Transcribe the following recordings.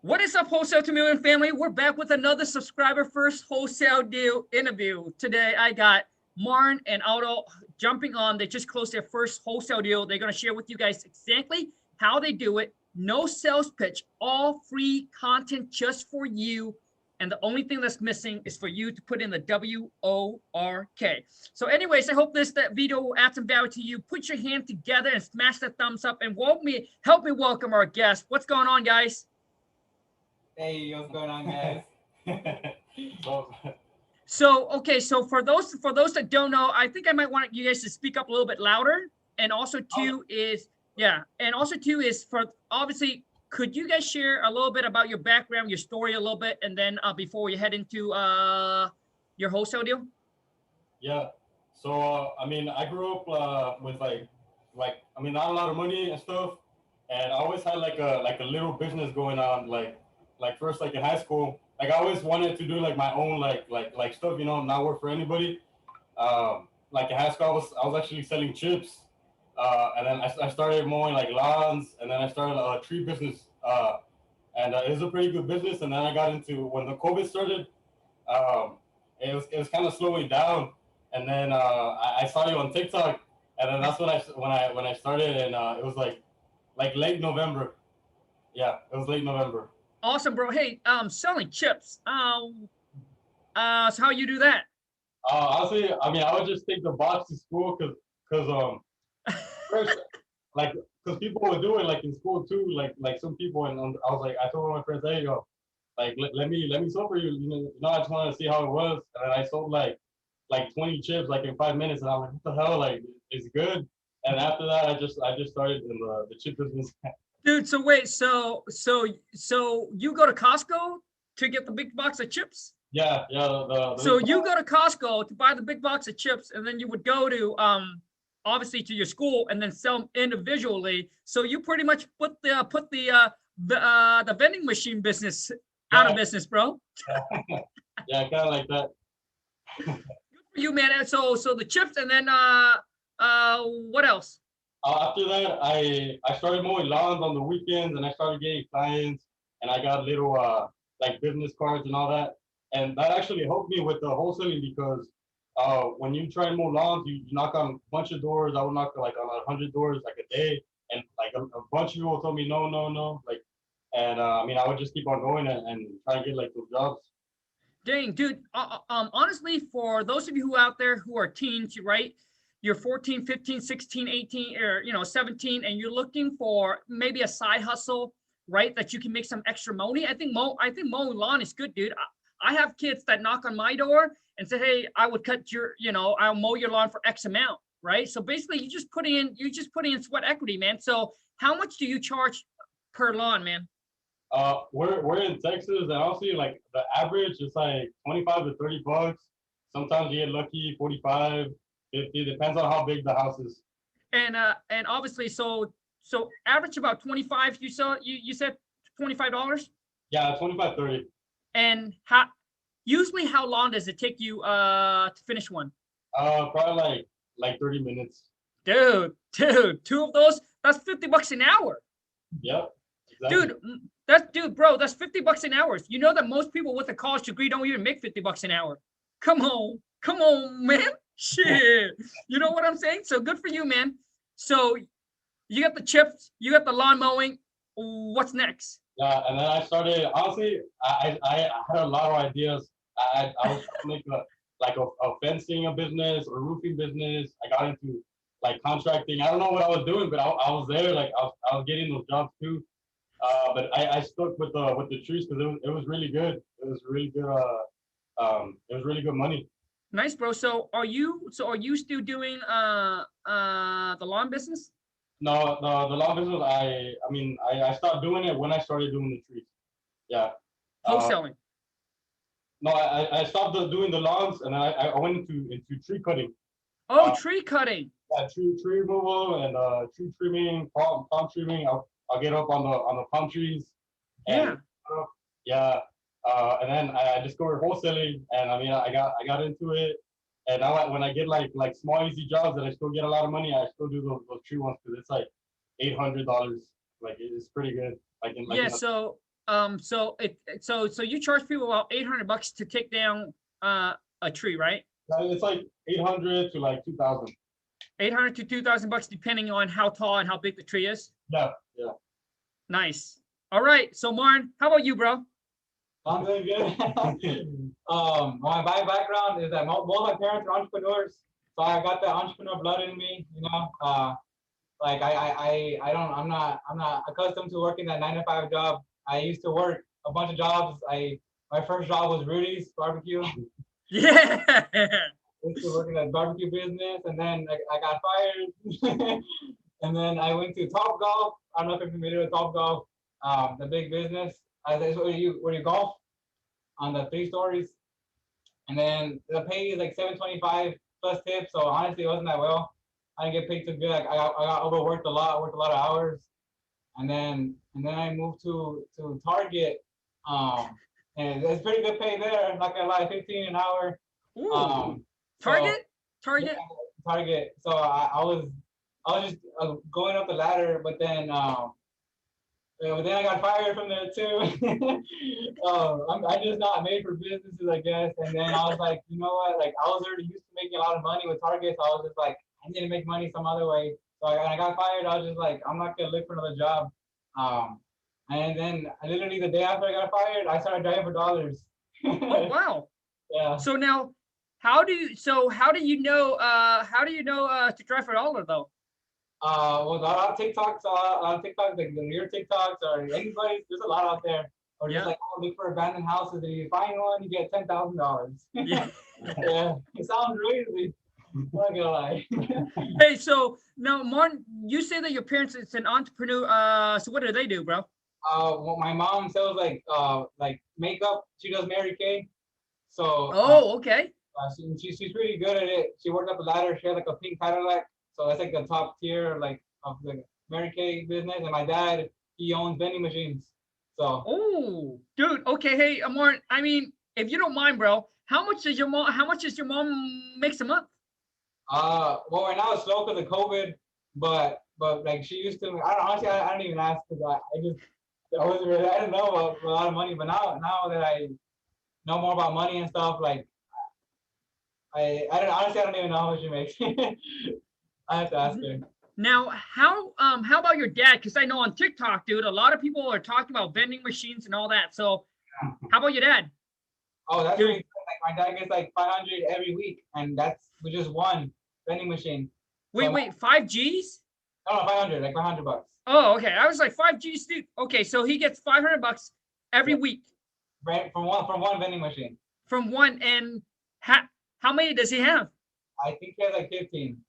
What is up, Wholesale to Million family? We're back with another subscriber first wholesale deal interview. Today, I got Martin and Otto jumping on. They just closed their first wholesale deal. They're going to share with you guys exactly how they do it. No sales pitch, all free content just for you. And the only thing that's missing is for you to put in the WORK. So anyways, I hope that video will add some value to you. Put your hand together and smash that thumbs up and help me welcome our guest. What's going on, guys? Hey, what's going on, guys? So for those that don't know, I think I might want you guys to speak up a little bit louder. And also is for obviously, could you guys share a little bit about your background, your story a little bit, and then before we head into your wholesale deal? Yeah. So I mean, I grew up with not a lot of money and stuff, and I always had like a little business going on, like first like in high school. Like I always wanted to do like my own like stuff, not work for anybody. Like in high school, I was actually selling chips, and then I started mowing like lawns, and then I started a tree business, and it was a pretty good business. And then I got into when the COVID started. It was kind of slowing down, and then I saw you on TikTok, and then that's when I started, and it was like late November. Yeah, it was late November. Awesome, bro. Hey, selling chips. So how you do that? Honestly, I mean, I would just take the box to school because first because people would do it like in school too, like some people, and I was like, I told my friends, hey yo, like let me sell for you, I just wanted to see how it was, and I sold like 20 chips like in 5 minutes, and I'm like, what the hell, like it's good. And after that, I just started in the chip business. Dude, so wait, so you go to Costco to get the big box of chips? Yeah. So you go to Costco to buy the big box of chips, and then you would go to obviously to your school and then sell them individually. So you pretty much put the vending machine business out of business, bro. Yeah, kind of like that. Good for you, man. So the chips, and then what else? After that, I started mowing lawns on the weekends, and I started getting clients, and I got little like business cards and all that, and that actually helped me with the wholesaling because when you try and mow lawns, you knock on a bunch of doors. I would knock like on 100 doors like a day, and like a bunch of people told me no, like, and I mean I would just keep on going and try and get like those jobs. Dang, dude. Honestly, for those of you who out there who are teens, right? You're 14, 15, 16, 18, or 17, and you're looking for maybe a side hustle, right? That you can make some extra money. I think mowing lawn is good, dude. I have kids that knock on my door and say, hey, I would cut I'll mow your lawn for X amount, right? So basically you just put in sweat equity, man. So how much do you charge per lawn, man? We're in Texas, and honestly, like the average is like 25 to 30 bucks. Sometimes you get lucky, 45, 50, depends on how big the house is. And obviously, so average about 25. You said $25. Yeah, 25, 30. And how long does it take you to finish one? Probably like 30 minutes. Dude, two of those, that's $50 an hour. Yep. Exactly. Bro, that's $50 an hour. You know that most people with a college degree don't even make $50 an hour. Come on, man. Shit. You know what I'm saying? So good for you, man. So you got the chips, you got the lawn mowing. What's next? Yeah, and then I started, honestly, I had a lot of ideas. I was trying to make a fencing business or roofing business. I got into like contracting. I don't know what I was doing, but I was there. Like I was getting those jobs too. But I stuck with the trees because it was really good. It was really good. It was really good money. Nice, bro. So are you still doing the lawn business? No, the lawn business. I stopped doing it when I started doing the trees. Yeah. Wholesaling. No, I stopped doing the lawns, and I went into tree cutting. Oh, tree cutting. Yeah, tree removal and tree trimming, palm trimming. I'll get up on the palm trees. And, yeah. And then I discovered wholesaling, and I mean I got into it. And now when I get like small easy jobs that I still get a lot of money, I still do those tree ones because it's like $800. Like it's pretty good. So so you charge people about $800 to take down a tree, right? It's like 800 to like 2,000. 800 to $2,000 depending on how tall and how big the tree is. Yeah. Nice. All right. So Martin, how about you, bro? I'm doing good. My background is that both my parents are entrepreneurs, so I got that entrepreneur blood in me. Like I'm not accustomed to working that 9 to 5 job. I used to work a bunch of jobs. My first job was Rudy's barbecue. Yeah. I used to work in that barbecue business, and then I got fired. And then I went to Top Golf. I don't know if you're familiar with Top Golf, the big business. Where you golf on the 3 stories. And then the pay is like $725 plus tips. So honestly, it wasn't that well. I didn't get paid too good. I got overworked a lot. I worked a lot of hours. And then I moved to Target. And it's pretty good pay there. Not gonna lie, $15 an hour. Target. Yeah, Target. So I was just going up the ladder, but then I got fired from there too. I'm just not made for businesses, I guess. And then I was like, you know what? Like I was already used to making a lot of money with Target, so I was just like, I need to make money some other way. So when I got fired, I was just like, I'm not gonna look for another job. And then literally the day after I got fired, I started driving for dollars. Oh wow. Yeah. So now, how do you know to drive for $1 though? Well, a lot of TikToks, like your TikToks or anybody's. There's a lot out there. Or just like, oh, look for abandoned houses. And you find one, you get $10,000. Yeah. Yeah, it sounds crazy. I'm not gonna lie. Hey, so now, Martin, you say that your parents is an entrepreneur. So what do they do, bro? Well, my mom sells like makeup. She does Mary Kay. So. Oh, okay. She's pretty good at it. She worked up the ladder. She had like a pink Cadillac. So that's like the top tier, like of the Mary Kay business. And my dad, he owns vending machines. So. Oh, dude. Okay. Hey, Martin. I mean, if you don't mind, bro, how much does your mom makes a month? Well, right now it's slow because of COVID, but like she used to. Honestly, I don't even ask because I didn't know about a lot of money. But now that I know more about money and stuff, like I don't even know how much she makes. I have to ask her. Now, how about your dad? Because I know on TikTok, dude, a lot of people are talking about vending machines and all that. So, how about your dad? Oh, that's really good. Like my dad gets like 500 every week, and that's with just one vending machine. Wait, 5 G's? No, 500, like $500. Oh, okay. I was like 5 G's, dude. Okay, so he gets $500 every week. Right, from one vending machine. From one, and how many does he have? I think he has like 15.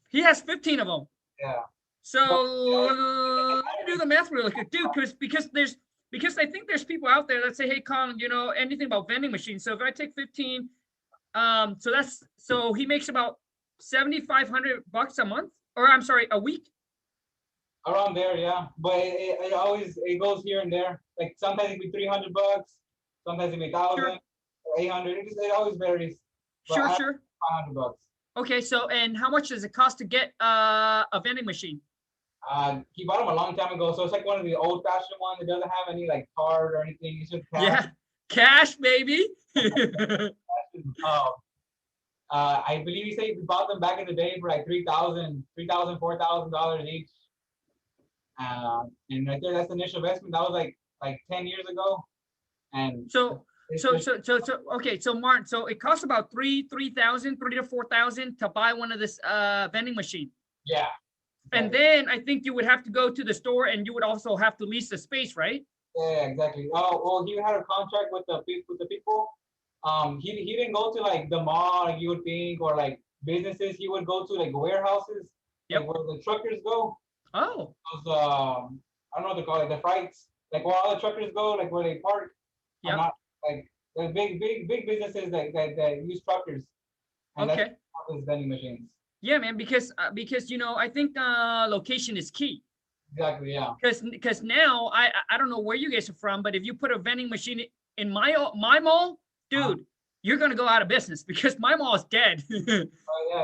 He has 15 of them. Yeah. So let me do the math really quick, dude. Because I think there's people out there that say, hey, Khang, you know anything about vending machines? So if I take 15, so he makes about $7,500 a month, or I'm sorry, a week. Around there, yeah. But it always goes here and there. Like sometimes it be $300, sometimes it be 1,000, or 800. It always varies. Sure. $500. Okay, so and how much does it cost to get a vending machine? He bought them a long time ago, so it's like one of the old-fashioned ones. It doesn't have any like card or anything. It's just cash. Yeah, cash, baby. I believe he said we bought them back in the day for like $3,000, $4,000 each. And right there, that's the initial investment. That was like 10 years ago. And okay, so Martin, so it costs about $3,000 to $4,000 to buy one of this vending machine. Yeah. And then I think you would have to go to the store, and you would also have to lease the space, right? Yeah, exactly. Oh, well, he had a contract with the people. He didn't go to like the mall like you would think, or like businesses. He would go to like warehouses, like where the truckers go. Oh. Those, I don't know what they call it, the freights, like where all the truckers go, like where they park. Yeah. Not like the big businesses that use truckers. And okay. That's vending machines. Yeah, man, because you know, I think location is key. Exactly, yeah. Because now I don't know where you guys are from, but if you put a vending machine in my mall, dude, you're gonna go out of business because my mall is dead. Yeah,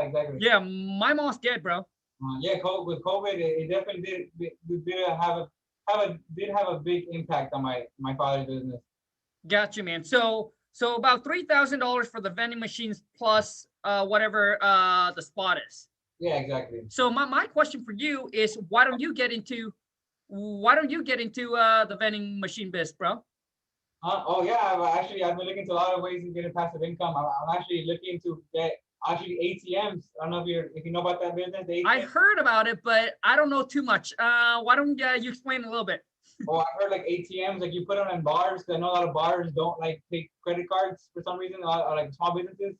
exactly. Yeah, my mall's dead, bro. Yeah, with COVID, it definitely did have did have a big impact on my father's business. Gotcha, man. So about $3,000 for the vending machines plus whatever the spot is. Yeah, exactly. So my question for you is, why don't you get into the vending machine biz, bro? Oh yeah, I've been looking into a lot of ways to get a passive income. I'm actually looking to get ATMs. I don't know if you know about that business. The I ATMs. heard about it, but I don't know too much. Why don't you explain a little bit? Oh, I've heard like ATMs, like you put them in bars. 'Cause I know a lot of bars don't like take credit cards for some reason, or like small businesses.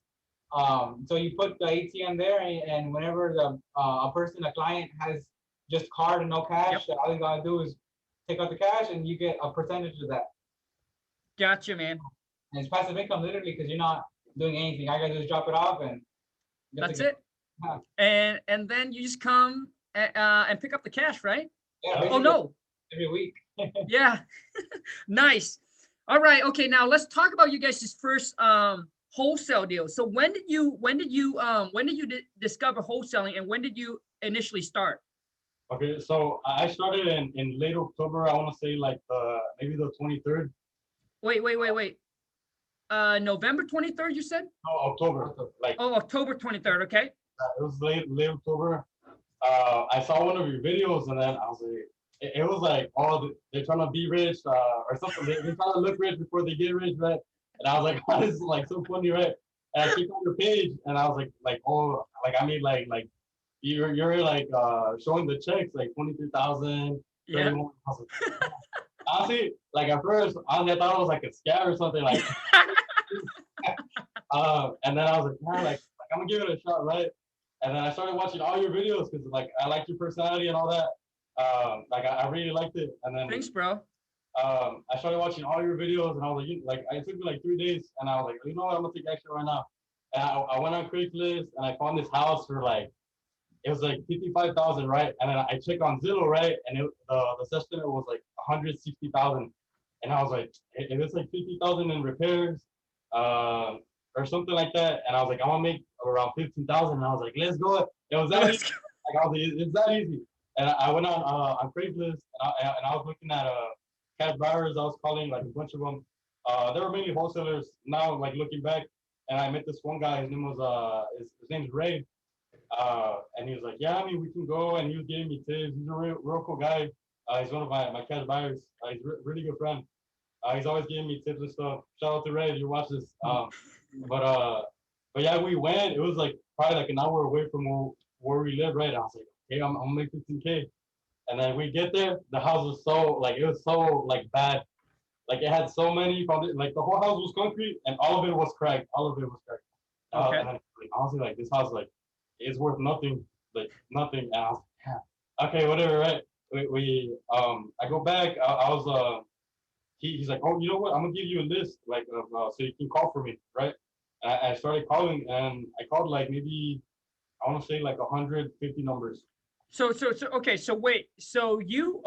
So you put the ATM there, and whenever a client has just card and no cash, Yep. all you gotta do is take out the cash, and you get a percentage of that. Gotcha, man. And it's passive income literally because you're not doing anything. I gotta just drop it off, and That's it. Yeah. And then you just come and pick up the cash, right? Yeah, Oh basically no. every week. Yeah. Nice. All right. Okay. Now let's talk about you guys' first wholesale deal. So when did you discover wholesaling, and when did you initially start? Okay, so I started in late October. I want to say like maybe the 23rd. Wait. November 23rd, you said? No, October. Like Oh, October 23rd. Okay. it was late October. I saw one of your videos, and then I was like, it was like, oh, they're trying to be rich or something. They're trying to look rich before they get rich, right? And I was like, oh, this is like so funny, right? And I clicked on your page, and I was like, oh, like I mean, like you're like showing the checks like 23,000. Yeah. Honestly, like at first, honestly, I thought it was like a scam or something like. And then I was like, man, like I'm gonna give it a shot, right? And then I started watching all your videos because like I liked your personality and all that. Like I really liked it. And then Thanks, bro. I started watching all your videos, and I was like, it took me like 3 days, and I was like, you know what, I'm gonna take action right now. And I went on Craigslist, and I found this house for like, it was like 55,000, right? And then I checked on Zillow, right? And the estimate was like 160,000, and I was like, if it's like 50,000 in repairs, or something like that, and I was like, I'm gonna make around 15,000, and I was like, let's go. It was that easy. Like I was like, it's that easy. And I went on Craigslist, and I was looking at cash buyers. I was calling like a bunch of them. They were mainly wholesalers. Now, like looking back, and I met this one guy. His name was his name's Ray. And he was like, yeah, I mean, we can go. And he was giving me tips. He's a real cool guy. He's one of my cash buyers. He's a really good friend. He's always giving me tips and stuff. Shout out to Ray if you watch this. But yeah, we went. It was like probably like an hour away from where we live, right? I was like, okay, I'm gonna make 15K. And then we get there, the house was it was so like bad. Like it had so many, like the whole house was concrete and all of it was cracked. Okay. And then, like, honestly, like this house, like it's worth nothing, like nothing. And I was like, yeah, okay, whatever, right? I go back. He's like, oh, you know what? I'm gonna give you a list, like, of so you can call for me, right? And I started calling, and I called like maybe I want to say like 150 numbers. So okay. So wait. So you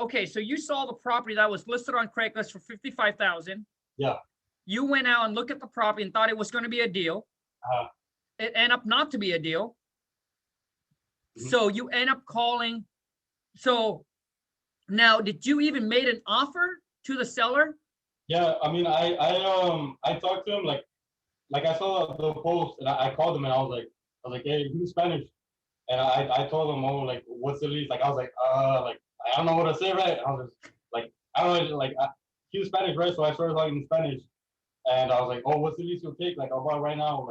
saw the property that was listed on Craigslist for 55,000. Yeah. You went out and looked at the property and thought it was going to be a deal. It ended up not to be a deal. Mhm. So you end up calling. So now, did you even made an offer to the seller? Yeah, I mean, I talked to him like I saw the post, and I called him, and I was like, hey, he's Spanish, and I told him, oh, like, what's the lease? Like I was like I don't know what to say, right? And I was just like, I don't know, like he was Spanish, right? So I started talking in Spanish, and I was like, oh, what's the least you'll take? Like I'll buy right now,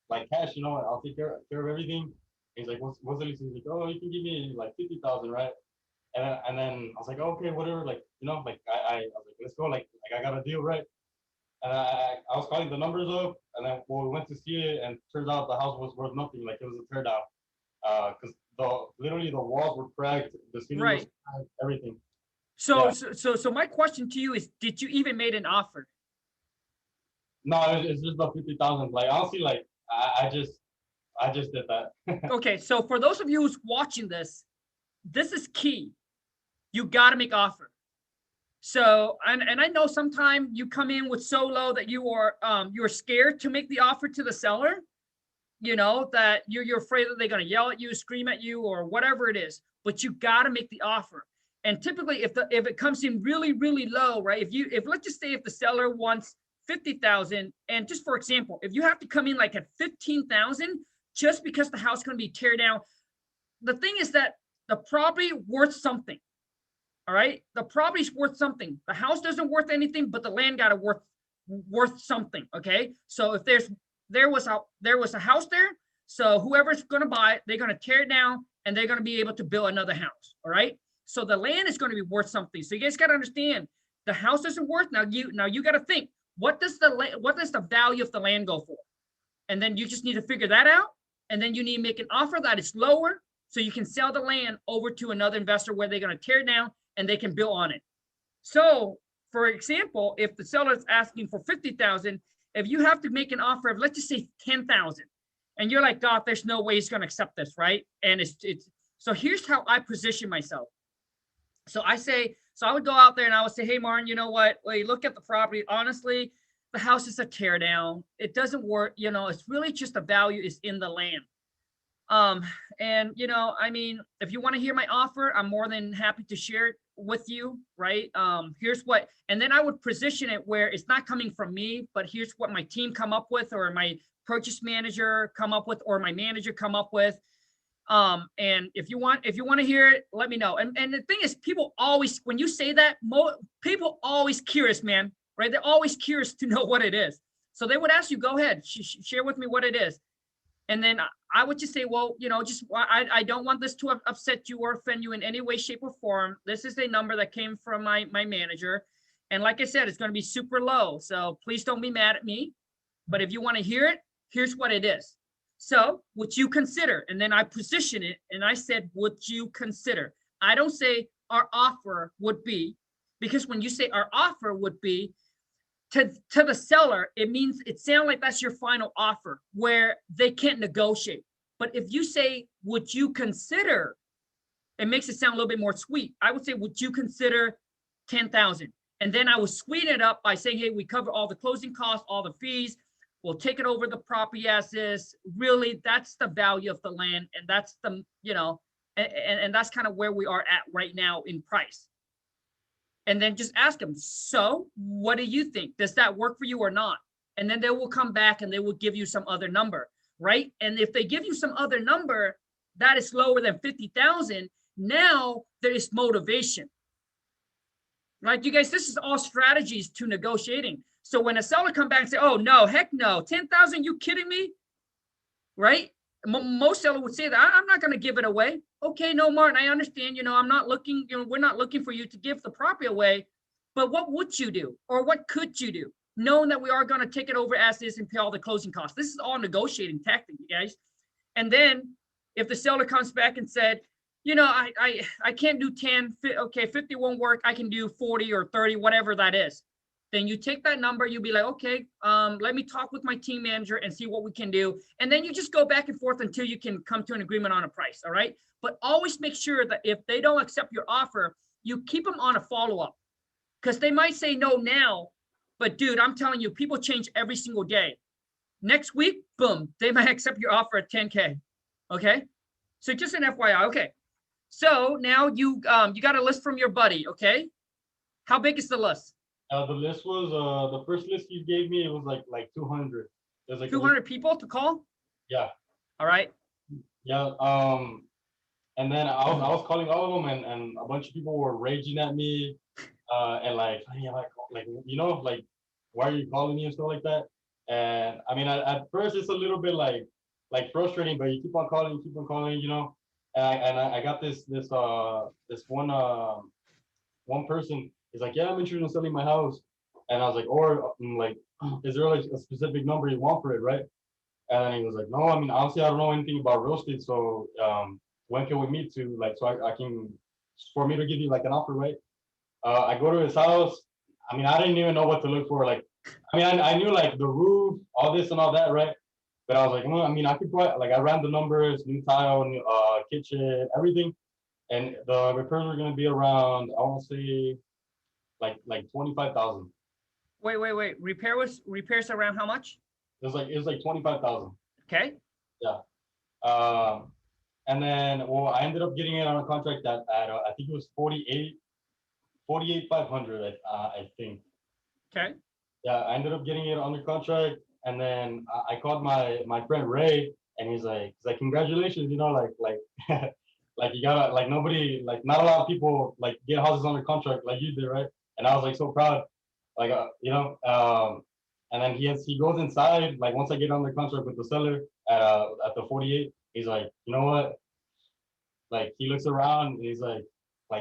like cash, you know, I'll take care of everything. He's like, what's the least? He's like, oh, you can give me like 50,000, right? And then I was like, okay, whatever, like, you know, like I was like, let's go, like I got a deal, right? And I was calling the numbers up, and then we went to see it, and turns out the house was worth nothing. Like it was a tear down, because literally the walls were cracked, the ceiling was cracked, everything. So, Yeah. so my question to you is, did you even made an offer? No, it's just the 50,000. Like honestly, like I just did that. Okay, so for those of you who's watching this is key. You got to make offer. So, and I know sometimes you come in with so low that you're scared to make the offer to the seller. You know that you're afraid that they're gonna yell at you, scream at you, or whatever it is. But you got to make the offer. And typically if it comes in really, really low, right? If let's just say if the seller wants 50,000, and just for example, if you have to come in like at 15,000, just because the house is going to be teared down, the thing is that the property worth something. All right. The property's worth something. The house doesn't worth anything, but the land got to worth something. Okay. So if there was a house there, so whoever's going to buy it, they're going to tear it down and they're going to be able to build another house. All right. So the land is going to be worth something. So you guys got to understand the house isn't worth. Now you got to think, what does the value of the land go for? And then you just need to figure that out. And then you need to make an offer that is lower so you can sell the land over to another investor where they're going to tear it down and they can build on it. So for example, if the seller is asking for 50,000, if you have to make an offer of, let's just say 10,000, and you're like, God, there's no way he's going to accept this, right? And so here's how I position myself. So I would go out there and I would say, hey, Martin, you know what? Well, you look at the property. Honestly, the house is a tear down. It doesn't work. It's really just the value is in the land. And I mean, if you want to hear my offer, I'm more than happy to share it with you, right? Here's what, and then I would position it where it's not coming from me, but here's what my team come up with, or my purchase manager come up with, or my manager come up with. And if you want to hear it, let me know. And the thing is, people always, when you say that, people always curious, man, right? They're always curious to know what it is. So they would ask you, go ahead, share with me what it is. And then I would just say, well, I don't want this to upset you or offend you in any way, shape, or form. This is a number that came from my manager. And like I said, it's going to be super low. So please don't be mad at me. But if you want to hear it, here's what it is. So would you consider? And then I position it and I said, would you consider? I don't say our offer would be, because when you say our offer would be, to the seller, it sounds like that's your final offer where they can't negotiate. But if you say, would you consider, it makes it sound a little bit more sweet. I would say, would you consider 10,000? And then I would sweeten it up by saying, hey, we cover all the closing costs, all the fees. We'll take it over the property as is. Really, that's the value of the land. And that's the, and that's kind of where we are at right now in price. And then just ask them, so what do you think? Does that work for you or not? And then they will come back and they will give you some other number, right? And if they give you some other number that is lower than 50,000, now there is motivation, right? You guys, this is all strategies to negotiating. So when a seller come back and say, oh, no, heck no, 10,000, you kidding me? Right? Most sellers would say that I'm not going to give it away. Okay, no, Martin, I understand, I'm not looking, we're not looking for you to give the property away, but what would you do? Or what could you do? Knowing that we are going to take it over as is and pay all the closing costs. This is all negotiating tactic, you guys. And then if the seller comes back and said, I can't do 10, okay, 50 won't work. I can do 40 or 30, whatever that is. Then you take that number, you'll be like, okay, let me talk with my team manager and see what we can do. And then you just go back and forth until you can come to an agreement on a price, all right? But always make sure that if they don't accept your offer, you keep them on a follow-up, because they might say no now, but dude, I'm telling you, people change every single day. Next week, boom, they might accept your offer at 10K, okay? So just an FYI, okay. So now you got a list from your buddy, okay? How big is the list? The list was the first list you gave me. It was like 200. There's like 200 people to call. Yeah. All right. Yeah. And then I was calling all of them, and a bunch of people were raging at me, and like why are you calling me and stuff like that. And I mean, at first it's a little bit like frustrating, but you keep on calling, And I got this one person. He's like, yeah, I'm interested in selling my house. And I was like, is there like a specific number you want for it, right? And then he was like, no, I mean, honestly, I don't know anything about real estate. So when can we meet to so I can, for me to give you like an offer, right? I go to his house. I mean, I didn't even know what to look for. I knew like the roof, all this and all that, right? But I was like, I mean, I could probably, I ran the numbers, new tile, new kitchen, everything. And the repairs were going to be around, I want to say, like 25,000. Wait. Repairs around how much? It was like 25,000. Okay. Yeah. And then, well, I ended up getting it on a contract at I think it was 48,500, I think. Okay. Yeah, I ended up getting it under contract, and then I called my friend Ray, and he's like, congratulations, like you gotta, like, nobody, like, not a lot of people like get houses under contract like you did, right? And I was like so proud, like, and then he goes inside, like, once I get under contract with the seller at the 48, he's like, you know what? Like, he looks around, and he's like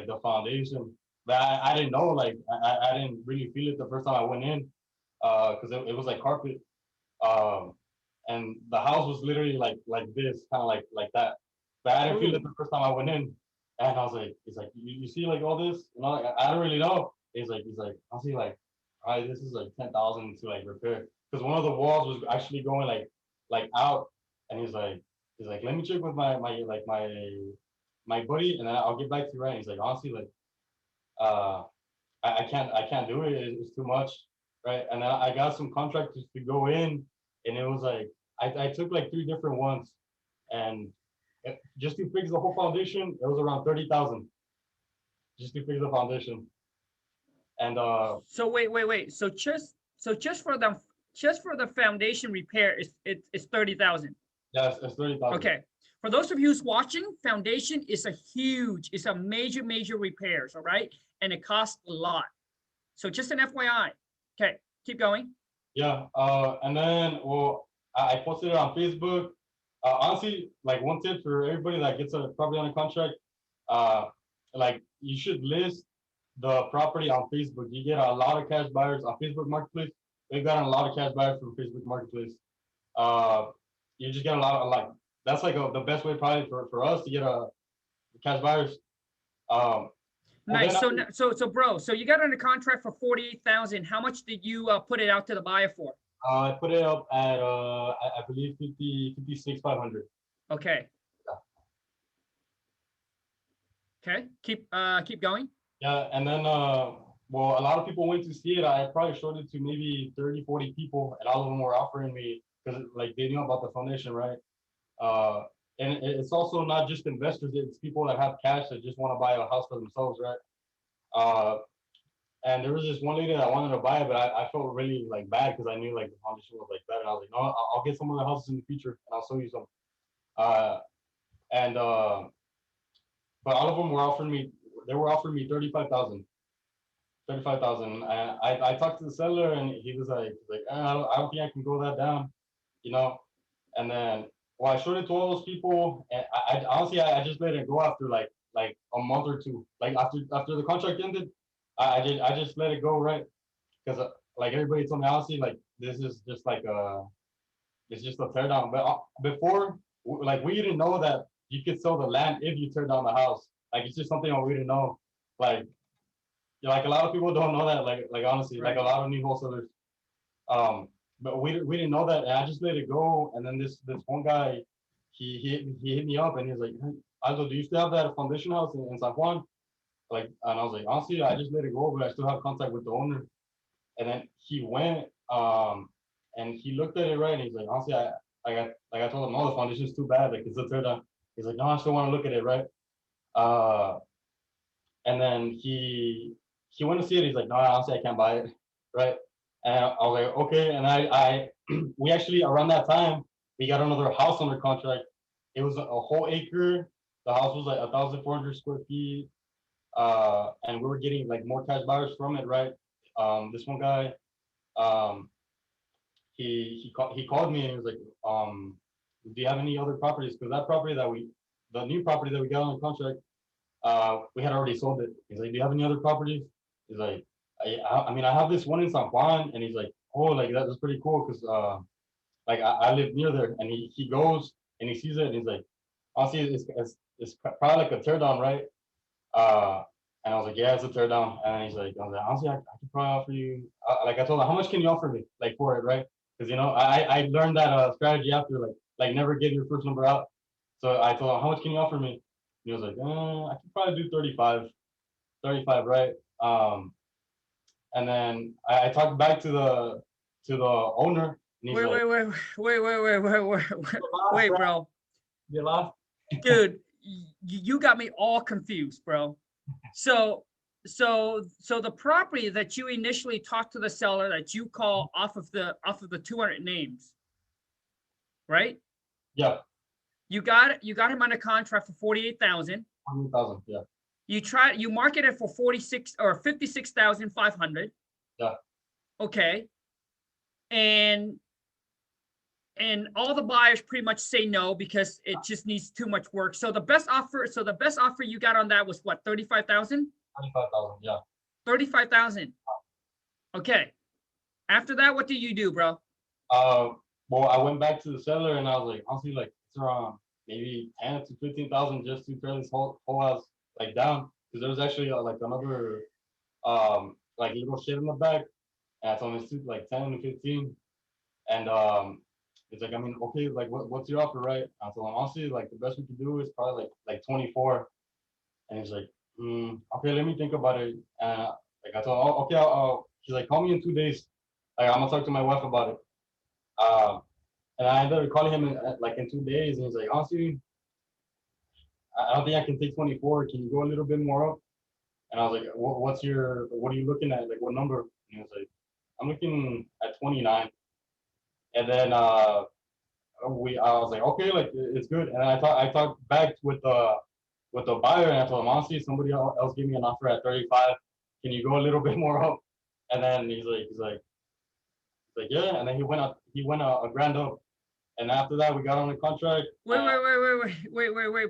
the foundation. But I didn't know, like, I didn't really feel it the first time I went in, because it was like carpet, um, and the house was literally like this, kind of like that. But I didn't feel it the first time I went in, and I was like, he's like, you see like all this, like, I don't really know. He's like, I'll see, like, all right, this is like 10,000 to like repair, because one of the walls was actually going like out, and he's like, let me check with my buddy, and then I'll get back to you, right? And he's like, honestly, like, I can't do it. It's too much, right? And then I got some contractors to go in, and it was like I took like 3 different ones, and just to fix the whole foundation, it was around 30,000 just to fix the foundation. And So wait. So just for the foundation repair, it's 30,000. yeah, it's 30,000. Okay. For those of you who's watching, foundation is it's a major repairs, all right? And it costs a lot. So just an FYI. Okay, keep going. Yeah, and then, well, I posted it on Facebook. Honestly, like, one tip for everybody that gets a property on a contract, like, you should list the property on Facebook. You get a lot of cash buyers on Facebook Marketplace. We've gotten a lot of cash buyers from Facebook Marketplace. You just get a lot of, like, that's like the best way probably for us to get cash buyers. Nice. So bro, so you got under contract for 48,000. How much did you put it out to the buyer for? I put it up at I believe 56,500. Okay. Yeah. Okay. Keep going. Yeah, and then well, a lot of people went to see it. I probably showed it to maybe 30, 40 people, and all of them were offering me, because, like, they knew about the foundation, right? And it's also not just investors, it's people that have cash that just want to buy a house for themselves, right? And there was this one lady that wanted to buy it, but I felt really like bad, because I knew like the foundation was like that, and I was like, no, I'll get some of the houses in the future, and I'll show you some. And but all of them were offering me, 35,000. 35,000. I talked to the seller, and he was like, I don't think I can go that down, you know. And then, well, I showed it to all those people, and I honestly, I just let it go after like a month or two. Like, after the contract ended, I just let it go, right? Because like, everybody told me, honestly, like, this is just like it's just a tear down. But before, like, we didn't know that you could sell the land if you tear down the house. Like, it's just something that we didn't know. Like a lot of people don't know that. Like honestly, Right. like, a lot of new wholesalers. But we didn't know that, and I just let it go. And then this one guy, he hit me up, and he was like, hey, Aldo, do you still have that foundation house in San Juan? Like, and I was like, honestly, I just let it go, but I still have contact with the owner. And then he went, and he looked at it, right, and he's like, honestly, I told him, no, the foundation's too bad, like, it's a tear down. He's like, no, I still want to look at it, right? And then he went to see it. He's like, no, honestly, I can't buy it, right? And I was like, okay. And we actually, around that time, we got another house under contract. It was a whole acre. The house was like 1,400 square feet. And we were getting like more cash buyers from it, right? This one guy, he called me, and he was like, do you have any other properties? Because the new property that we got on contract, we had already sold it. He's like, do you have any other properties? He's like, I mean, I have this one in San Juan. And he's like, oh, like, that's pretty cool, because like, I live near there. And he goes and he sees it, and he's like, honestly, it's probably like a tear down, right? And I was like, yeah, it's a tear down. And he's like, honestly, I could probably offer you, like, I told him, how much can you offer me, like, for it, right? Because, I learned that strategy after, like never give your first number out. So I told him, how much can you offer me? And he was like, I could probably do 35, right? And then I talked back to the owner. And he's Wait, like, wait, bro. You lost? dude, you got me all confused, bro. So the property that you initially talked to the seller that you call off of the 200 names, right? Yeah, You got him under contract for 48,000. 100,000. Yeah, You market it for 46 or 56,500. yeah. Okay. And all the buyers pretty much say no because it just needs too much work. So the best offer you got on that was what, 35,000? 25,000. Yeah. 35,000. Okay. After that, what do you do, bro? Well, I went back to the seller and I was like, honestly, like it's around maybe 10 to 15,000 just to tear this whole house like down, because there was actually like another like little shit in the back, and I told him it's like 10 to 15, and it's like, I mean, okay, like what's your offer, right? I told him honestly, like the best we could do is probably like 24, and he's like, okay, let me think about it. And like I told him, oh, okay, he's like, call me in 2 days. Like I'm gonna talk to my wife about it. And I ended up calling him in 2 days, and he's like, honestly, I don't think I can take 24. Can you go a little bit more up? And I was like, what are you looking at? Like what number? And he was like, I'm looking at 29. And then I was like, okay, like it's good. And I talked back with the buyer, and I told him, honestly, somebody else gave me an offer at 35. Can you go a little bit more up? And then he's like, yeah. And then he went a grand up. And after that, we got on the contract. Wait,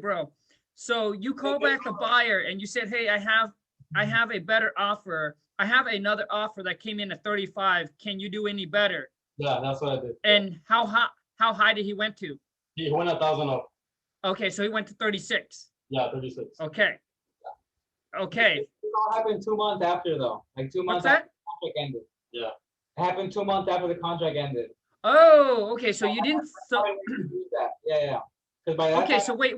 bro. So you call back the buyer and you said, hey, I have a better offer. I have another offer that came in at 35. Can you do any better? Yeah, that's what I did. And how high did he went to? He went 1,000 up. Okay, so he went to 36. Yeah, 36. Okay. Okay. It all happened 2 months after, though. Like 2 months What's that? after the contract ended. Yeah. It happened 2 months after the contract ended. Oh, okay. So you didn't. So that. Yeah. Because by that okay. time, So wait.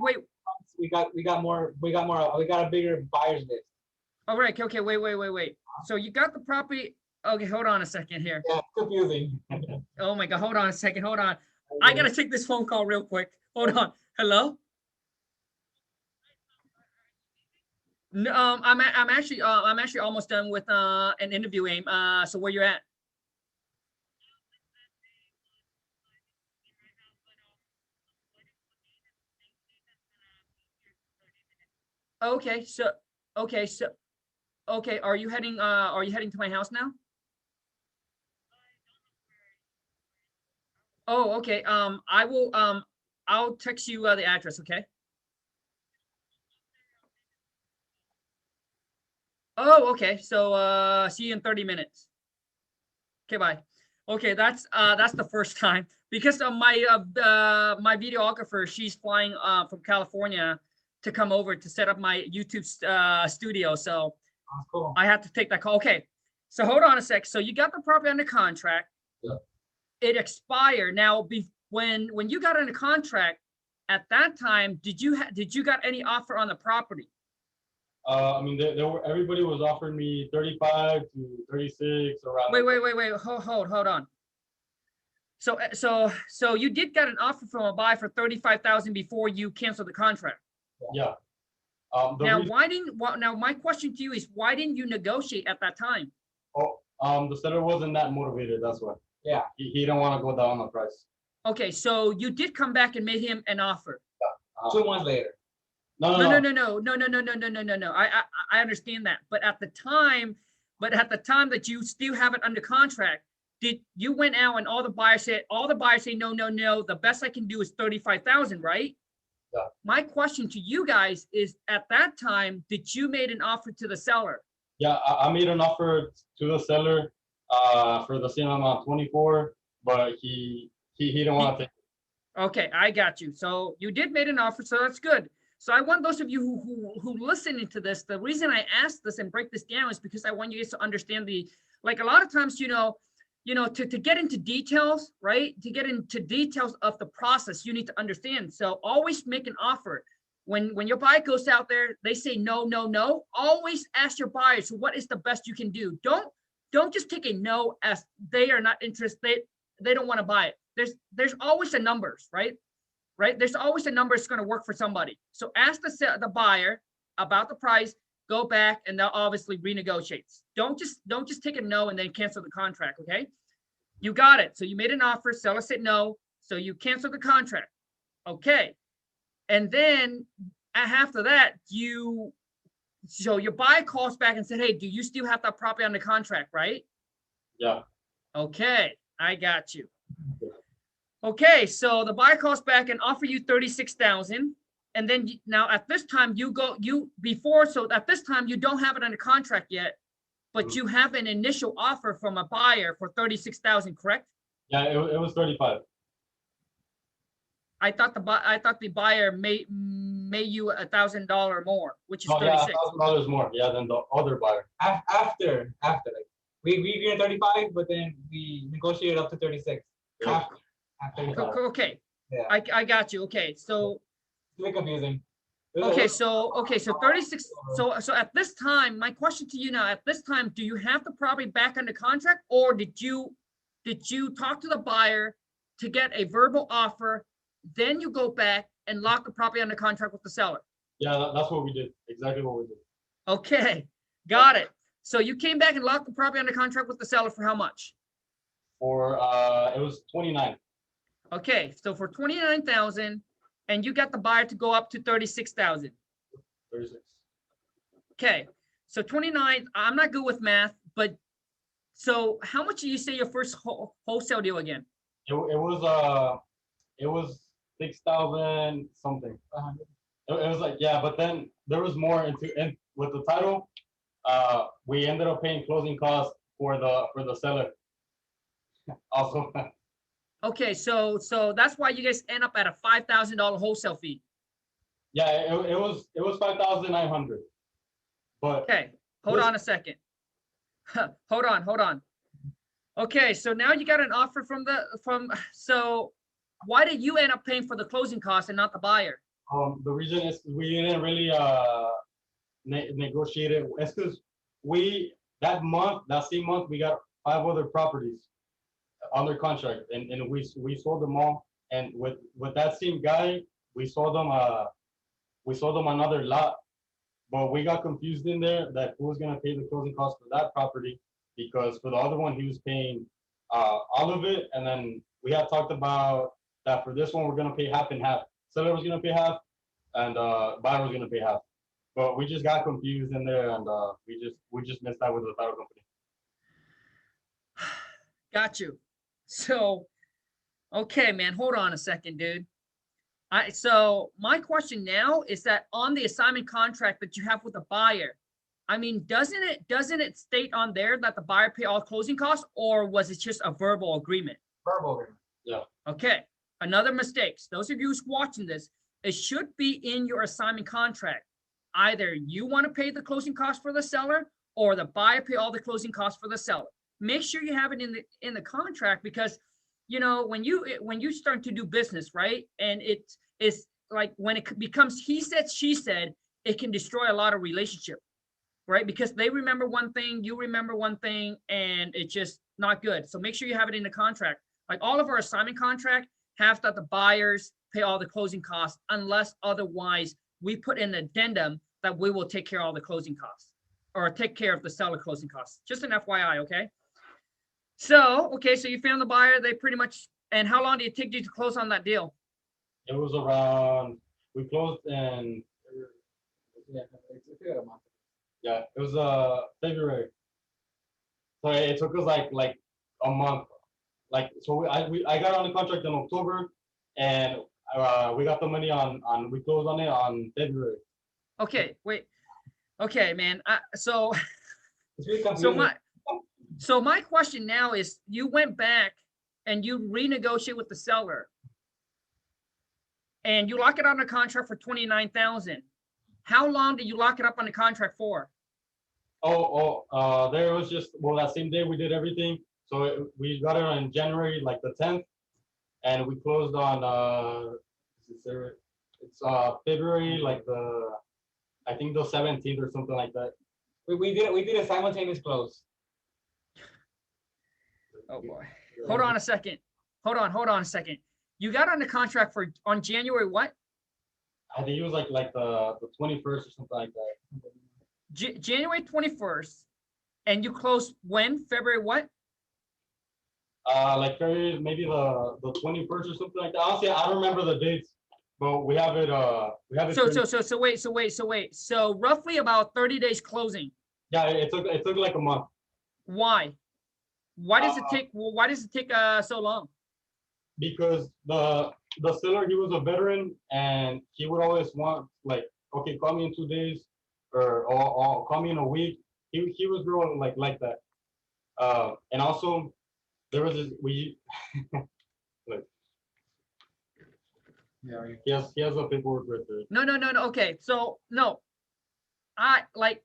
we got a bigger buyers list. All right. Okay. Wait. So you got the property. Okay. Hold on a second here. Yeah, confusing. Oh my God. Hold on a second. Hold on. I gotta take this phone call real quick. Hold on. Hello. No, I'm actually almost done with an interview, Aim. So where you at? Okay, so okay, so okay, are you heading to my house now? Oh, okay. I'll text you the address, okay? Oh, okay. So see you in 30 minutes. Okay, bye. Okay, that's the first time because my videographer, she's flying from California to come over to set up my YouTube studio. So That's cool. I had to take that call. Okay, so hold on a sec. So you got the property under contract. Yeah. It expired. Now, when you got under contract, at that time, did you got any offer on the property? I mean, everybody was offering me 35 to 36 around. Wait. Hold on. So you did get an offer from a buyer for 35,000 before you canceled the contract. Yeah. Now, now my question to you is, why didn't you negotiate at that time? The seller wasn't that motivated. That's why. Yeah. He didn't want to go down the price. Okay, so you did come back and made him an offer. 2 months later. No. I understand that, but at the time that you still have it under contract, did you went out and all the buyers say no, the best I can do is 35,000, right? Yeah. My question to you guys is, at that time, did you made an offer to the seller? Yeah, I made an offer to the seller for the same amount, 24, but he didn't want to take it. Okay, I got you. So you did made an offer, so that's good. So I want those of you who listening to this, the reason I asked this and break this down is because I want you guys to understand like a lot of times, to get into details, right? To get into details of the process, you need to understand. So always make an offer. When your buyer goes out there, they say no. Always ask your buyers, what is the best you can do? Don't just take a no as they are not interested. They don't want to buy it. There's always the numbers, right? right? There's always a number that's going to work for somebody. So ask the buyer about the price, go back, and they'll obviously renegotiate. Don't just take a no and then cancel the contract, okay? You got it. So you made an offer, seller said no, so you cancel the contract. Okay. And then after that, so your buyer calls back and said, hey, do you still have that property on the contract, right? Yeah. Okay, I got you. Okay, so the buyer calls back and offer you 36,000. And then now at this time so at this time you don't have it under contract yet, but you have an initial offer from a buyer for 36,000, correct? Yeah, it was 35. I thought the buyer made you $1,000 more, which is Oh, yeah, 36. $1,000 more, yeah, than the other buyer. After, like, we agreed on 35, but then we negotiated up to 36. Yeah. After 35. Okay, Yeah. I got you. Okay, so It's a bit confusing. okay, so 36. So at this time, my question to you now, at this time, do you have the property back under contract, or did you talk to the buyer to get a verbal offer, then you go back and lock the property under contract with the seller? Yeah, that's what we did. Exactly what we did. Okay, got it. So you came back and locked the property under contract with the seller for how much? For it was 29. Okay, so for 29,000, and you got the buyer to go up to 36,000. 36. Okay, so 29. I'm not good with math, but so how much did you say your first wholesale deal again? It was 6,000 something. It was like, yeah, but then there was more in with the title. We ended up paying closing costs for the seller. Also. Okay, so that's why you guys end up at a $5,000 wholesale fee. Yeah, it was 5,900. But okay, hold on a second. hold on. Okay, so now you got an offer so why did you end up paying for the closing costs and not the buyer? The reason is we didn't really negotiate it. It's because that same month we got 5 other properties under contract, and we sold them all. And with that same guy, we sold them another lot, but we got confused in there that who was gonna pay the closing costs for that property, because for the other one he was paying all of it, and then we had talked about that for this one we're gonna pay half and half. Seller was gonna pay half, and buyer was gonna pay half. But we just got confused in there, and we just missed that with the title company. Got you. So, okay, man, hold on a second, dude. So my question now is that on the assignment contract that you have with the buyer, I mean, doesn't it state on there that the buyer pay all closing costs, or was it just a verbal agreement? Verbal agreement. Yeah. Okay. Another mistake. Those of you who's watching this, it should be in your assignment contract. Either you want to pay the closing costs for the seller, or the buyer pay all the closing costs for the seller. Make sure you have it in the contract, because when you start to do business, right, and it's like when it becomes he said she said, it can destroy a lot of relationship, right? Because they remember one thing, you remember one thing, and it's just not good. So make sure you have it in the contract. Like all of our assignment contract have that the buyers pay all the closing costs, unless otherwise we put in an addendum that we will take care of all the closing costs, or take care of the seller closing costs. Just an FYI, okay? So, okay, so you found the buyer, they pretty much, and how long did it take you to close on that deal? It was around, we closed in, yeah, it was February. So it took us like a month. Like, so I got on the contract in October, and we got the money we closed on it on February. Okay, wait. Okay, man. So my question now is, you went back and you renegotiate with the seller, and you lock it on a contract for 29,000. How long did you lock it up on the contract for? There was just, well, that same day we did everything. So we got it on January, like the 10th, and we closed on it's February, like I think the 17th or something like that. We did a simultaneous close. Oh boy. Hold on a second. Hold on a second. You got on the contract for on January what? I think it was like the 21st or something like that. January 21st, and you closed when? February what? Like maybe the 21st or something like that. Honestly, I don't remember the dates, but we have it. So wait. So roughly about 30 days closing. Yeah, it took like a month. Why? Why does it take? Well, why does it take so long? Because the seller, he was a veteran, and he would always want like, okay, call me in 2 days, or call me in a week. He was real like that. And also there was this like Yeah. he has a paperwork right there. No. Okay, so no, I like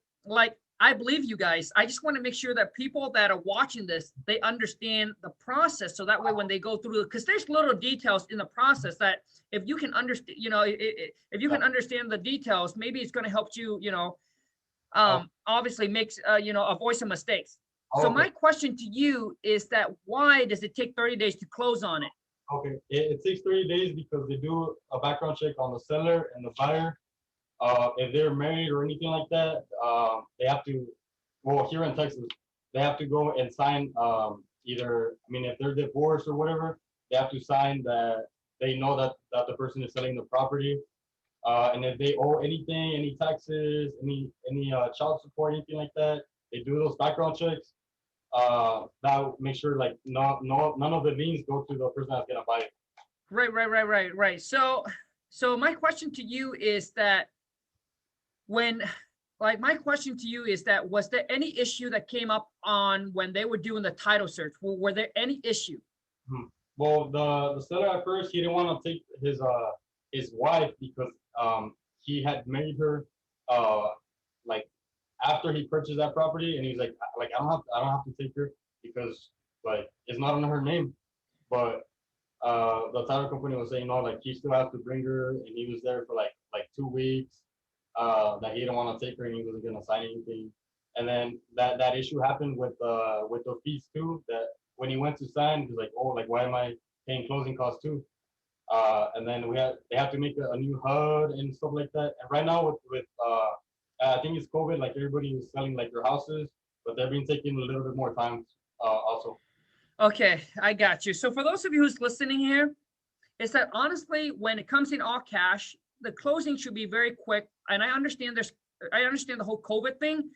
I believe you guys. I just want to make sure that people that are watching this, they understand the process. So that way, when they go through, because there's little details in the process that if you can understand, if you can understand the details, maybe it's going to help you, obviously makes, avoid some mistakes. So my question to you is that why does it take 30 days to close on it? Okay, it takes 30 days because they do a background check on the seller and the buyer. If they're married or anything like that, they have to, well, here in Texas, they have to go and sign either, I mean, if they're divorced or whatever, they have to sign that they know that the person is selling the property. And if they owe anything, any taxes, any child support, anything like that, they do those background checks. That will make sure like none of the liens go to the person that's gonna buy it. Right. So my question to you is that was there any issue that came up on when they were doing the title search? Were there any issue? Well, the seller at first, he didn't want to take his wife because he had married her like after he purchased that property, and he's like I don't have to take her because like it's not under her name. But the title company was saying no, like he still has to bring her, and he was there for like 2 weeks. That he didn't want to take her, and he wasn't gonna sign anything. And then that issue happened with the fees too. That when he went to sign, he's like, oh, like why am I paying closing costs too? And then they have to make a new HUD and stuff like that. And right now with I think it's COVID, like everybody is selling like their houses, but they've been taking a little bit more time also. Okay, I got you. So for those of you who's listening here, is that honestly, when it comes in all cash, the closing should be very quick. And I understand the whole COVID thing,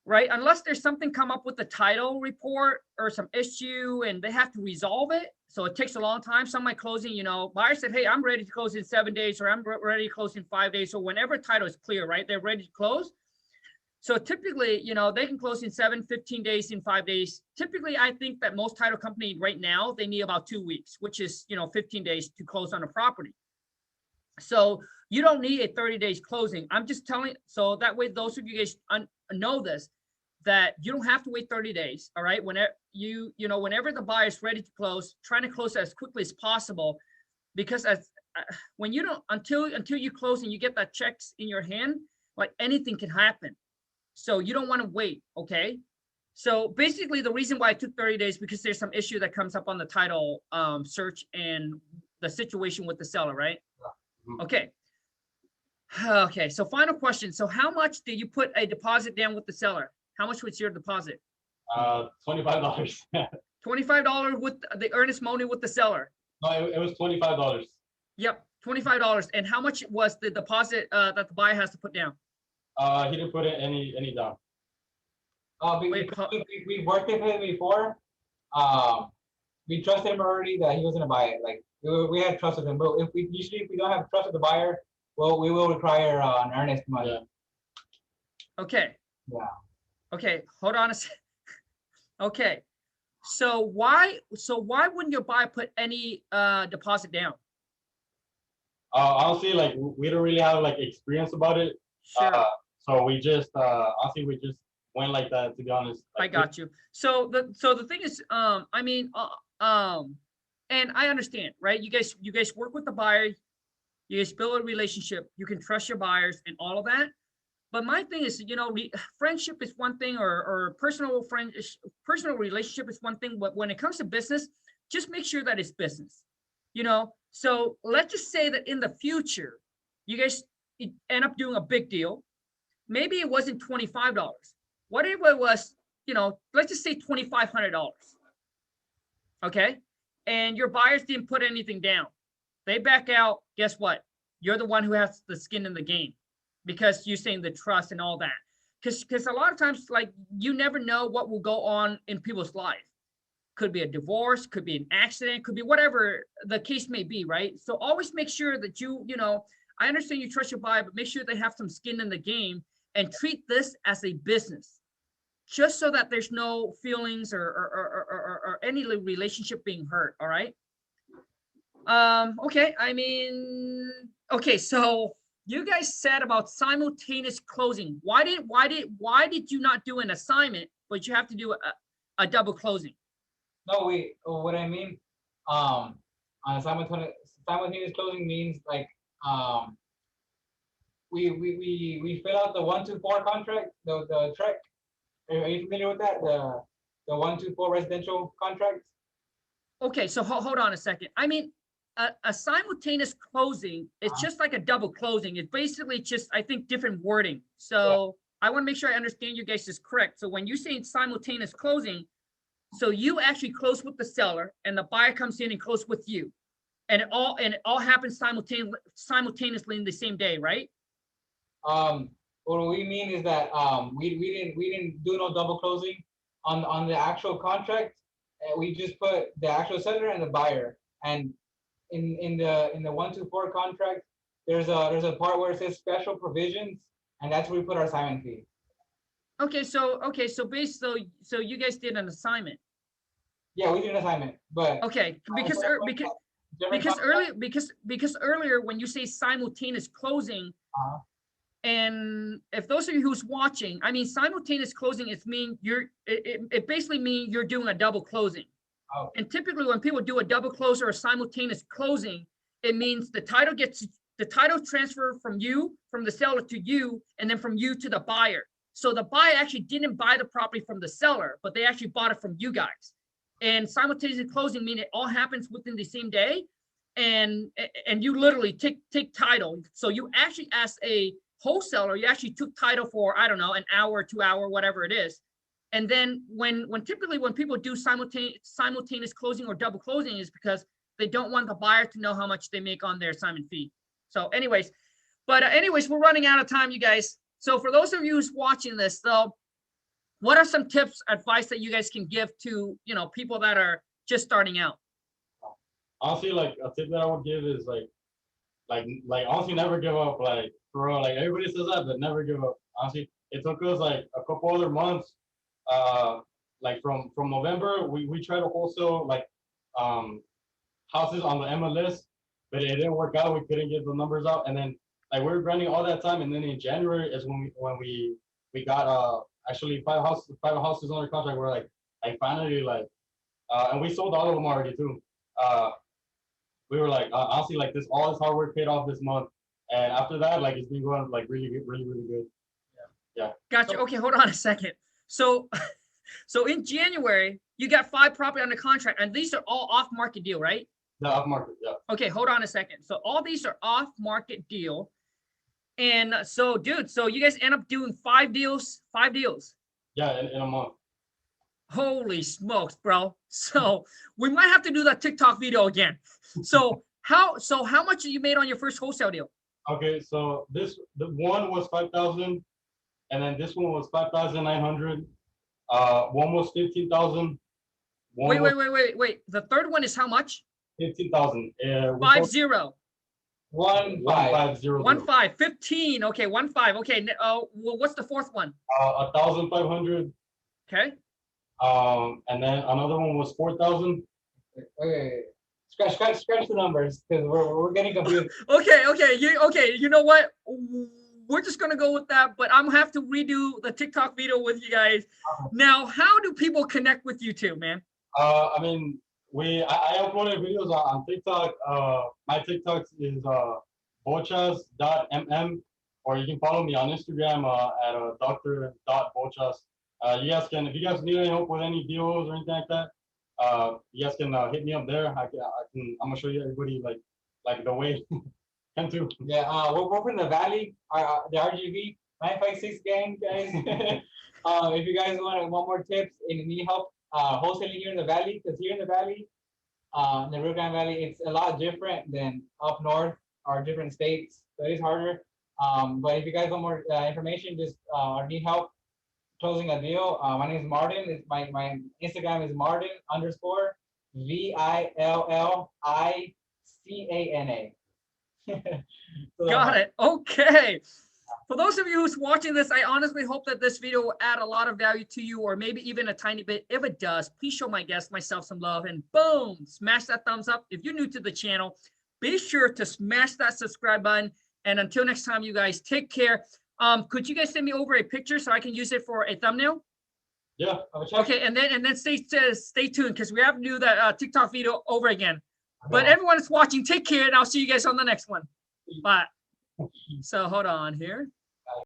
right? Unless there's something come up with the title report or some issue and they have to resolve it. So it takes a long time. Some might closing, buyer said, hey, I'm ready to close in 7 days, or I'm ready to close in 5 days. So whenever title is clear, right, they're ready to close. So typically, they can close in 7, 15 days, in 5 days. Typically, I think that most title companies right now, they need about 2 weeks, which is, 15 days to close on a property. So you don't need a 30 days closing. I'm just telling, so that way, those of you guys know this, that you don't have to wait 30 days. All right. Whenever whenever the buyer is ready to close, trying to close as quickly as possible, because when you don't, until you close and you get that checks in your hand, like anything can happen. So you don't want to wait. Okay. So basically the reason why it took 30 days, because there's some issue that comes up on the title search and the situation with the seller, right? Okay. Okay. So final question. So how much did you put a deposit down with the seller? How much was your deposit? $25. $25 with the earnest money with the seller. No, it was $25. Yep, $25. And how much was the deposit that the buyer has to put down? He didn't put any down. We worked with him before. We trusted him already that he was gonna buy it. Like we had trust with him, but if we don't have trust with the buyer, well, we will require an earnest money. Yeah. Okay. Yeah. Okay, hold on a second. Okay, so why wouldn't your buyer put any deposit down? Honestly, like we don't really have like experience about it. Sure. So we just honestly we just went like that, to be honest. Like, I got you. So the thing is, and I understand, right? You guys work with the buyer, you guys build a relationship, you can trust your buyers and all of that. But my thing is, friendship is one thing, or personal relationship is one thing. But when it comes to business, just make sure that it's business. you know. So let's just say that in the future, you guys end up doing a big deal. Maybe it wasn't $25. What if it was, you know, let's just say $2,500. Okay. And your buyers didn't put anything down. They back out. Guess what? You're the one who has the skin in the game because you're saying the trust and all that. Because a lot of times, like, you never know what will go on in people's life. Could be a divorce, could be an accident, could be whatever the case may be, right? So always make sure that you know, I understand you trust your buyer, but make sure they have some skin in the game and treat this as a business, just so that there's no feelings or any relationship being hurt. All right. Okay. I mean, okay. So you guys said about simultaneous closing. Why did you not do an assignment, but you have to do a double closing? No, what I mean, simultaneous closing means like, we fill out the 1-4 contract, the track. Are you familiar with that? The 1-4 residential contract? Okay, so hold on a second. I mean, a simultaneous closing, it's just like a double closing. It's basically just, I think, different wording. So I want to make sure I understand you guys is correct. So when you say simultaneous closing, so you actually close with the seller and the buyer comes in and close with you. And it all happens simultaneously in the same day, right? What we mean is that we didn't do no double closing on the actual contract. We just put the actual seller and the buyer. And in the 1-4 contract, there's a part where it says special provisions, and that's where we put our assignment fee. Okay, so basically, so you guys did an assignment. Yeah, we did an assignment, but okay, because earlier when you say simultaneous closing, and if those of you who's watching, I mean, simultaneous closing is mean it basically means you're doing a double closing. Oh. And typically when people do a double close or a simultaneous closing, it means the title transfer from the seller to you, and then from you to the buyer. So the buyer actually didn't buy the property from the seller, but they actually bought it from you guys. And simultaneous closing means it all happens within the same day, and you literally take title. So you actually, as a wholesaler, you actually took title for, I don't know, an hour, 2 hour, whatever it is. And then when typically when people do simultaneous closing or double closing is because they don't want the buyer to know how much they make on their assignment fee. So anyways, we're running out of time, you guys. So for those of you who's watching this, though, what are some tips, advice that you guys can give to, you know, people that are just starting out? Honestly, like a tip that I would give is like honestly, never give up. Like, bro, like everybody says that, but never give up. Honestly, it took us like a couple other months. Like from November, we tried to wholesale like houses on the MLS, but it didn't work out. We couldn't get the numbers out, and then like we were grinding all that time, and then in January is when we got actually five houses under contract. We're like finally like and we sold all of them already too. We were like honestly, like all this hard work paid off this month, and after that, like it's been going like really good. Yeah. Gotcha. Okay, hold on a second. So in January, you got 5 property under contract, and these are all off-market deal, right? The off-market, yeah. Okay, hold on a second. So all these are off-market deal. And so, dude, so you guys end up doing 5 deals? 5 deals? Yeah, in a month. Holy smokes, bro. So we might have to do that TikTok video again. So how much you made on your first wholesale deal? Okay, so the one was 5,000, and then this one was 5,900. One was 15,000. Wait. The third one is how much? 15,000. 50. 15. 15. Okay, 15. Okay. Well, what's the fourth one? 1,500. Okay. And then another one was 4,000. Okay. Scratch the numbers because we're getting confused. Okay. You know what? We're just gonna go with that, but I'm gonna have to redo the TikTok video with you guys. Now, how do people connect with you two, man? I mean, I uploaded videos on TikTok. My TikTok is Bochas.mm, or you can follow me on Instagram at Dr.Bochas. You guys can, if you guys need any help with any deals or anything like that, you guys can hit me up there. I'm gonna show you everybody like the way can do. Yeah, we're from the Valley, the RGV 956 gang, guys. If you guys want more tips and need help wholesaling here in the Valley, because here in the Valley, in the Rio Grande Valley, it's a lot different than up north or different states. So it is harder. But if you guys want more information, just or need help closing a deal, my name is Martin. It's my Instagram is Martin_VILLICANA. Got it. Okay. For those of you who's watching this, I honestly hope that this video will add a lot of value to you, or maybe even a tiny bit. If it does, please show my guest, myself, some love, and boom, smash that thumbs up. If you're new to the channel, be sure to smash that subscribe button. And until next time, you guys take care. Could you guys send me over a picture so I can use it for a thumbnail? Yeah. Okay, and then stay tuned, because we have to do that TikTok video over again. But everyone that's watching, take care, and I'll see you guys on the next one. Bye. So hold on here.